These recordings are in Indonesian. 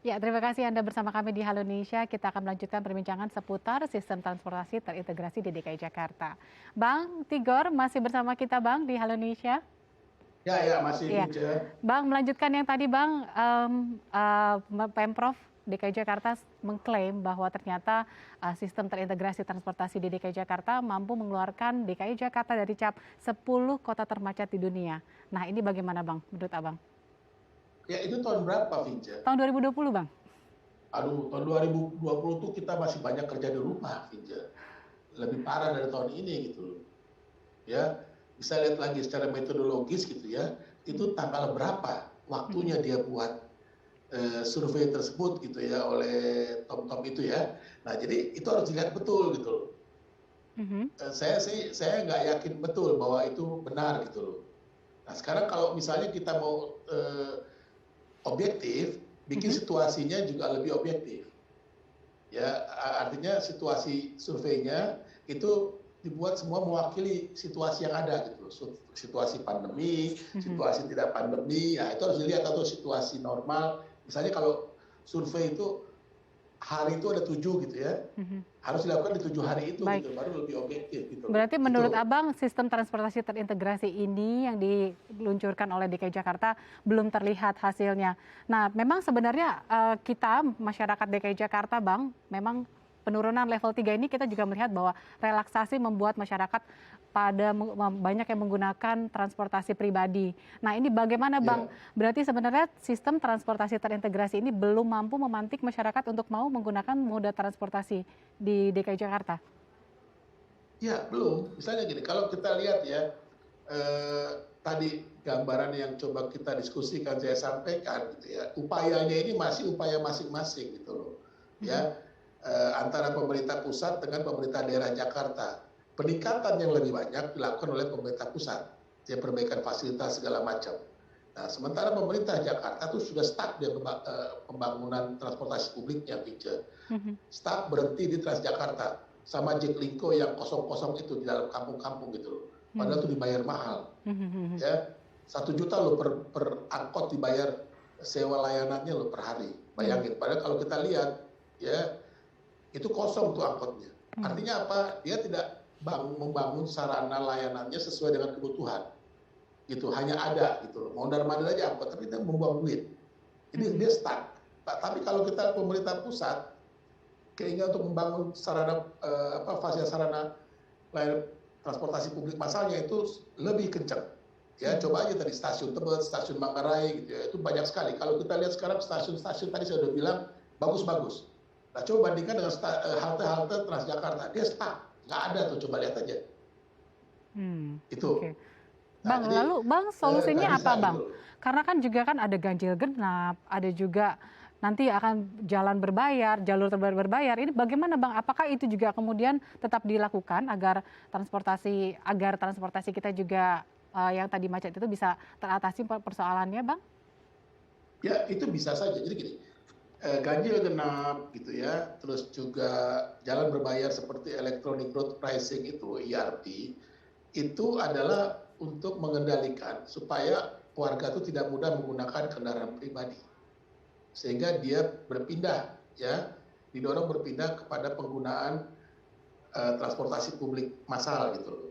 Ya, terima kasih Anda bersama kami di Halo Indonesia. Kita akan melanjutkan perbincangan seputar sistem transportasi terintegrasi di DKI Jakarta. Bang Tigor masih bersama kita Bang di Halo Indonesia. Ya, ya, masih Iya, Vince. Bang melanjutkan yang tadi Bang, Pemprov DKI Jakarta mengklaim bahwa ternyata sistem terintegrasi transportasi di DKI Jakarta mampu mengeluarkan DKI Jakarta dari cap 10 kota termacet di dunia. Nah ini bagaimana Bang, menurut Abang? Ya, itu tahun berapa, Vince? Tahun 2020 Bang? Aduh, tahun 2020 tuh kita masih banyak kerja di rumah, Vince. Lebih parah dari tahun ini gitu loh. Ya, bisa lihat lagi secara metodologis gitu ya. Itu tanggal berapa waktunya dia buat survei tersebut gitu ya oleh Tom itu ya. Nah, jadi itu harus dilihat betul gitu loh. Mhm, Saya nggak yakin betul bahwa itu benar gitu loh. Nah, sekarang kalau misalnya kita mau objektif, bikin mhm, situasinya juga lebih objektif. Ya, artinya situasi surveinya itu dibuat semua mewakili situasi yang ada gitu. Situasi pandemi, mhm. situasi tidak pandemi, ya itu harus dilihat atau situasi normal. Misalnya kalau survei itu hari itu ada 7 gitu ya, Mhm. harus dilakukan di 7 hari itu Baik, gitu, baru lebih objektif gitu loh. berarti menurut Itu. Abang sistem transportasi terintegrasi ini yang diluncurkan oleh DKI Jakarta belum terlihat hasilnya. Nah, memang sebenarnya kita masyarakat DKI Jakarta Bang, memang penurunan level 3 ini kita juga melihat bahwa relaksasi membuat masyarakat banyak yang menggunakan transportasi pribadi. Nah, ini bagaimana Bang? Ya, Berarti sebenarnya sistem transportasi terintegrasi ini belum mampu memantik masyarakat untuk mau menggunakan moda transportasi di DKI Jakarta. ya belum. Misalnya gini, kalau kita lihat ya, eh, tadi gambaran yang coba kita diskusikan saya sampaikan gitu ya, upayanya ini masih upaya masing-masing gitu loh. Mhm, Ya, antara pemerintah pusat dengan pemerintah daerah Jakarta. Peningkatan yang lebih banyak dilakukan oleh pemerintah pusat, ya perbaikan fasilitas segala macam. Nah, sementara pemerintah Jakarta itu sudah stuck di pembangunan transportasi publiknya, Pince. mhm, Stuck berhenti di Transjakarta sama Jaklingko yang kosong-kosong itu di dalam kampung-kampung gitu loh. Padahal mmm, itu dibayar mahal, mhm, mhm, ya 1 juta loh per angkot dibayar sewa layanannya loh per hari. mhm, Bayangin. Padahal kalau kita lihat, ya itu kosong tuh angkotnya. mhm, Artinya apa? Dia tidak membangun sarana layanannya sesuai dengan kebutuhan. Gitu, hanya ada gitu loh. Mondar-mandir aja angkot, tapi dia membuang duit. Jadi mhm, dia stuck. Tapi kalau kita pemerintah pusat keinginan untuk membangun sarana fasilitas sarana layanan transportasi publik masalnya itu lebih kencang. Ya, mhm, coba aja tadi stasiun Tebet, stasiun Manggarai gitu ya, itu banyak sekali. Kalau kita lihat sekarang stasiun-stasiun tadi saya sudah bilang bagus-bagus. Nah, coba bandingkan dengan halte-halte Transjakarta, dia stuck, nggak ada tuh, coba lihat aja. oke. Itu. Nah, Bang, jadi lalu Bang nggak solusinya bisa apa Bang? gitu loh. Karena kan juga kan ada ganjil genap, ada juga nanti akan jalan berbayar, jalur berbayar. Ini bagaimana Bang? Apakah itu juga kemudian tetap dilakukan agar transportasi kita juga yang tadi macet itu bisa teratasi persoalannya Bang? Ya, itu bisa saja. Jadi gini, ganjil genap gitu ya, terus juga jalan berbayar seperti electronic road pricing itu ERP, itu adalah untuk mengendalikan supaya warga itu tidak mudah menggunakan kendaraan pribadi, sehingga dia berpindah ya, didorong berpindah kepada penggunaan transportasi publik massal gitu loh.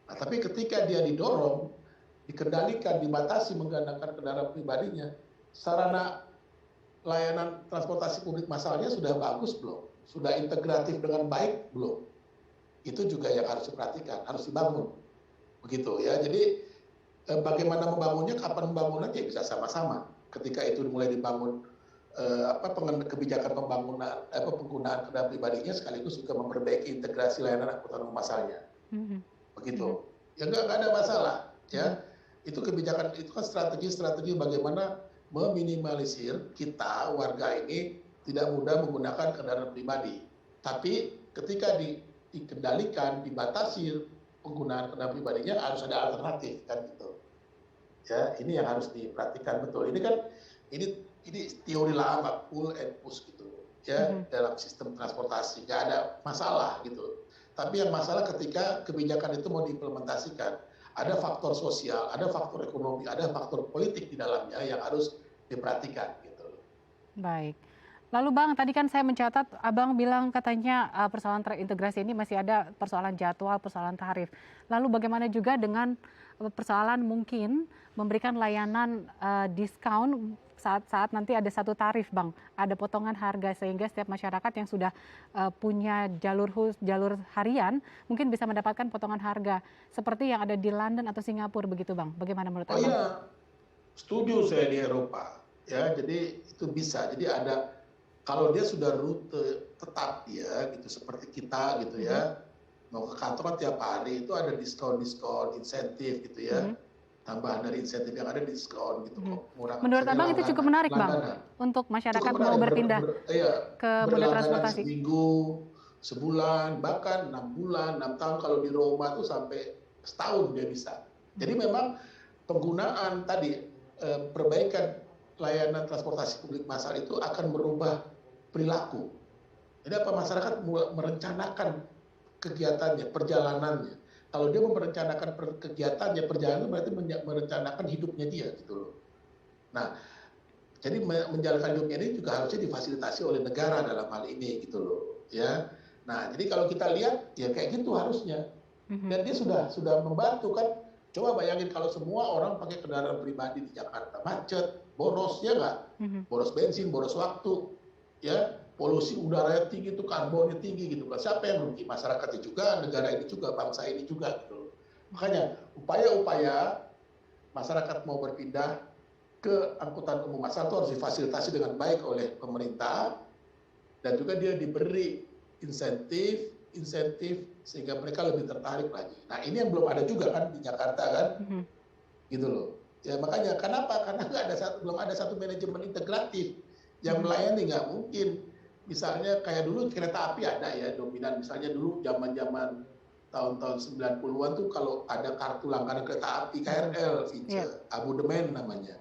Nah, tapi ketika dia didorong, dikendalikan, dibatasi menggunakan kendaraan pribadinya, sarana layanan transportasi publik massalnya sudah bagus belum? Sudah integratif dengan baik belum? Itu juga yang harus diperhatikan, harus dibangun. Begitu ya. Jadi bagaimana membangunnya, kapan membangunnya ya bisa sama-sama. Ketika itu mulai dibangun kebijakan pembangunan penggunaan kendaraan pribadinya sekaligus juga memperbaiki integrasi layanan angkutan umum massalnya. Mhm, mhm, Begitu. Ya nggak ada masalah mhm, ya. Itu kebijakan, itu kan strategi-strategi bagaimana meminimalisir kita warga ini tidak mudah menggunakan kendaraan pribadi. Tapi ketika dikendalikan, dibatasi penggunaan kendaraan pribadinya harus ada alternatif kan gitu. Ya, ini yang harus diperhatikan betul. Ini kan ini teori lama, pull and push gitu ya mhm. dalam sistem transportasi. Nggak ada masalah gitu. Tapi yang masalah ketika kebijakan itu mau diimplementasikan, ada faktor sosial, ada faktor ekonomi, ada faktor politik di dalamnya yang harus diperhatikan gitu. Baik. Lalu Bang, tadi kan saya mencatat Abang bilang katanya persoalan terintegrasi ini masih ada persoalan jadwal, persoalan tarif. Lalu bagaimana juga dengan persoalan mungkin memberikan layanan diskon saat-saat nanti ada satu tarif Bang, ada potongan harga sehingga setiap masyarakat yang sudah punya jalur harian mungkin bisa mendapatkan potongan harga seperti yang ada di London atau Singapura begitu Bang. Bagaimana menurut Oh Abang? iya, setuju saya di Eropa. Ya, jadi itu bisa. Jadi ada kalau dia sudah rute tetap ya gitu seperti kita gitu Mhm, ya. Mau ke kantor kan tiap hari itu ada diskon-diskon, insentif gitu ya. mhm. Tambahan dari insentif yang ada diskon gitu Mhm. kok. Murah Menurut misalnya Abang itu cukup menarik, Bang, langganan. untuk Cukup masyarakat mau menarik berpindah iya, ke moda berlangganan transportasi? seminggu, sebulan, bahkan 6 bulan, 6 tahun kalau di Roma tuh sampai setahun dia bisa. Jadi Mhm, memang penggunaan tadi perbaikan layanan transportasi publik massal itu akan merubah perilaku. Jadi apa masyarakat merencanakan kegiatannya, perjalanannya. Kalau dia merencanakan kegiatannya, perjalanan berarti merencanakan hidupnya dia gitu loh. Nah, jadi menjalankan hidupnya ini juga harusnya difasilitasi oleh negara dalam hal ini gitu loh, ya. Nah, jadi kalau kita lihat ya kayak gitu harusnya. mhm, Dan dia sudah membantu kan. Coba bayangin kalau semua orang pakai kendaraan pribadi di Jakarta, macet, boros ya nggak? mhm, Boros bensin, boros waktu, ya. Polusi udaranya tinggi, itu karbonnya tinggi gitu. Siapa yang rugi? Masyarakatnya juga, negara ini juga, bangsa ini juga gitu loh. mhm. Makanya upaya-upaya masyarakat mau berpindah ke angkutan umum massal itu harus difasilitasi dengan baik oleh pemerintah dan juga dia diberi insentif insentif sehingga mereka lebih tertarik lagi. Nah ini yang belum ada juga kan di Jakarta kan, Mhm. gitu loh. Ya makanya kenapa? Karena belum ada satu manajemen integratif yang Mhm. melayani, nggak mungkin. Misalnya kayak dulu kereta api ada ya dominan. Misalnya dulu zaman-zaman tahun-tahun 90-an tuh kalau ada kartu langganan kereta api Mhm. KRL, Iya. Vince, abodemen namanya.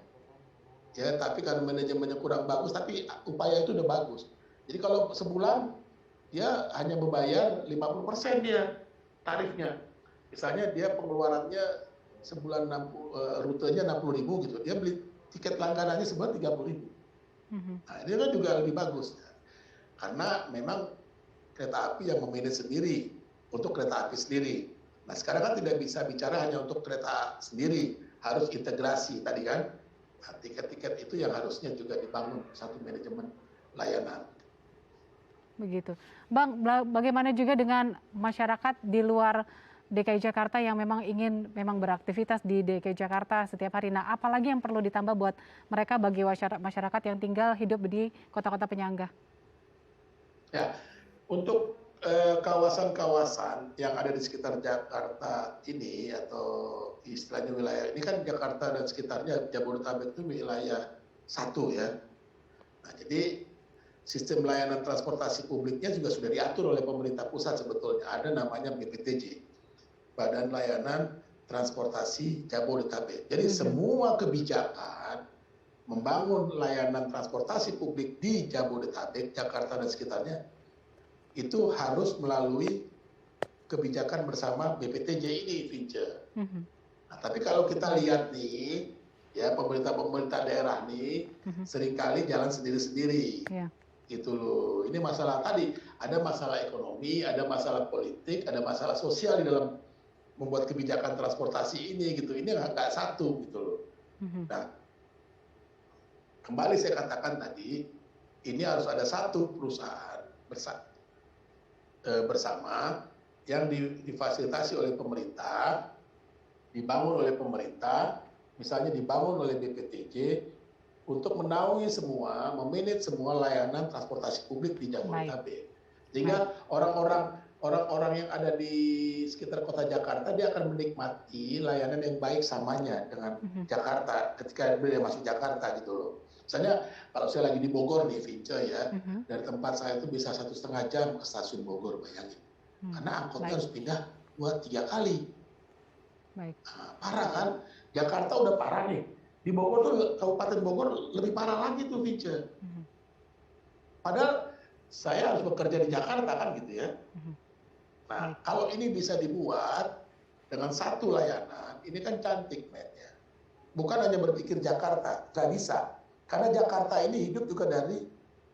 Ya, tapi karena manajemennya kurang bagus, tapi upaya itu udah bagus. Jadi kalau sebulan dia hanya membayar 50% dia tarifnya. Misalnya dia pengeluarannya sebulan rutenya 60.000 gitu. Dia beli tiket langganannya sebulan 30.000. Mhm. Nah, ini kan juga lebih bagus. Karena memang kereta api yang memanage sendiri untuk kereta api sendiri. Nah, sekarang kan tidak bisa bicara hanya untuk kereta sendiri, harus integrasi tadi kan. Nah, tiket-tiket itu yang harusnya juga dibangun satu manajemen layanan. Begitu. Bang, bagaimana juga dengan masyarakat di luar DKI Jakarta yang memang ingin memang beraktivitas di DKI Jakarta setiap hari. Nah, apalagi yang perlu ditambah buat mereka bagi masyarakat yang tinggal hidup di kota-kota penyangga? Ya, untuk kawasan-kawasan yang ada di sekitar Jakarta ini atau istilahnya wilayah ini kan Jakarta dan sekitarnya Jabodetabek itu wilayah satu ya. Nah, jadi sistem layanan transportasi publiknya juga sudah diatur oleh pemerintah pusat sebetulnya. Ada namanya BPTJ, Badan Layanan Transportasi Jabodetabek. Jadi Mhm. semua kebijakan membangun layanan transportasi publik di Jabodetabek, Jakarta dan sekitarnya itu harus melalui kebijakan bersama BPTJ ini, Vince. Mhm. Nah, tapi kalau kita Baik. lihat nih, ya pemerintah-pemerintah daerah nih Mhm. seringkali jalan sendiri-sendiri. Iya. Gitu loh. Ini masalah tadi, ada masalah ekonomi, ada masalah politik, ada masalah sosial di dalam membuat kebijakan transportasi ini gitu. Ini nggak satu gitu loh. Mhm. Nah, kembali saya katakan tadi, ini harus ada satu perusahaan bersama yang difasilitasi oleh pemerintah, dibangun oleh pemerintah, misalnya dibangun oleh BPTJ untuk menaungi semua, memanage semua layanan transportasi publik di Baik. Jabodetabek. Baik. Sehingga orang-orang yang ada di sekitar kota Jakarta dia akan menikmati layanan yang baik samanya dengan Mhm. Jakarta ketika dia masuk Jakarta gitu loh. Misalnya kalau saya lagi di Bogor nih, Vince ya, Mhm. dari tempat saya itu bisa 1,5 jam ke stasiun Bogor, bayangin. Hmm. Karena angkotnya Baik. harus pindah 2-3 kali. Baik. Nah, parah kan? Jakarta udah parah nih. Di Bogor tuh, Kabupaten Bogor lebih parah lagi tuh, Vince. Mhm. Padahal saya harus bekerja di Jakarta kan gitu ya. Mhm. Nah, Baik. kalau ini bisa dibuat dengan satu layanan, ini kan cantik mainnya. Bukan hanya berpikir Jakarta, nggak bisa. Karena Jakarta ini hidup juga dari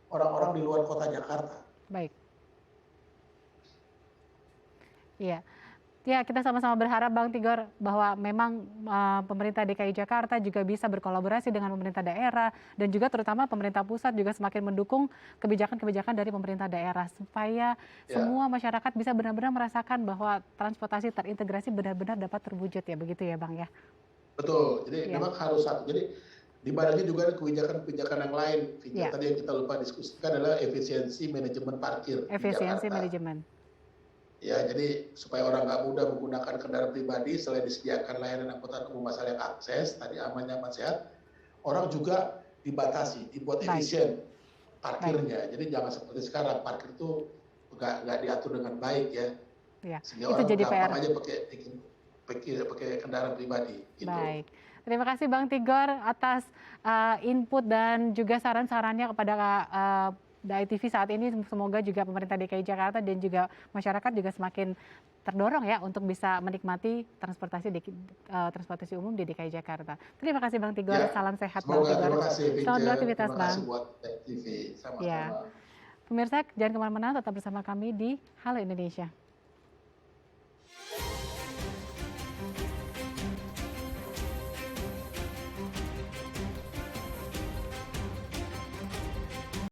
orang-orang di luar kota Jakarta. Baik. Iya. Ya, kita sama-sama berharap Bang Tigor bahwa memang pemerintah DKI Jakarta juga bisa berkolaborasi dengan pemerintah daerah dan juga terutama pemerintah pusat juga semakin mendukung kebijakan-kebijakan dari pemerintah daerah supaya Ya, semua masyarakat bisa benar-benar merasakan bahwa transportasi terintegrasi benar-benar dapat terwujud ya, begitu ya Bang ya? betul. Jadi Ya, memang harus satu. Jadi di badannya juga ada kebijakan-kebijakan yang lain. ya, Tadi yang kita lupa diskusikan adalah efisiensi manajemen parkir di efisiensi Jakarta. manajemen. Ya, jadi supaya orang nggak mudah menggunakan kendaraan pribadi, selain disediakan layanan angkutan umum asal yang akses, tadi aman, nyaman, sehat, orang juga dibatasi, dibuat Baik, efisien baik. parkirnya. Jadi jangan seperti sekarang, parkir itu nggak diatur dengan baik ya, Ya, sehingga itu orang jadi gampang PR. aja pakai kendaraan pribadi gitu. Baik. Terima kasih Bang Tigor atas input dan juga saran-sarannya kepada DAI TV saat ini. Semoga juga pemerintah DKI Jakarta dan juga masyarakat juga semakin terdorong ya untuk bisa menikmati transportasi umum di DKI Jakarta. Terima kasih Bang Tigor. Ya, Salam sehat Bang semoga. Tigor. Terima kasih Selamat Vince, beraktivitas terima kasih Bang. buat TV, Ya, sama-sama. pemirsa jangan kemana-mana, tetap bersama kami di Halo Indonesia.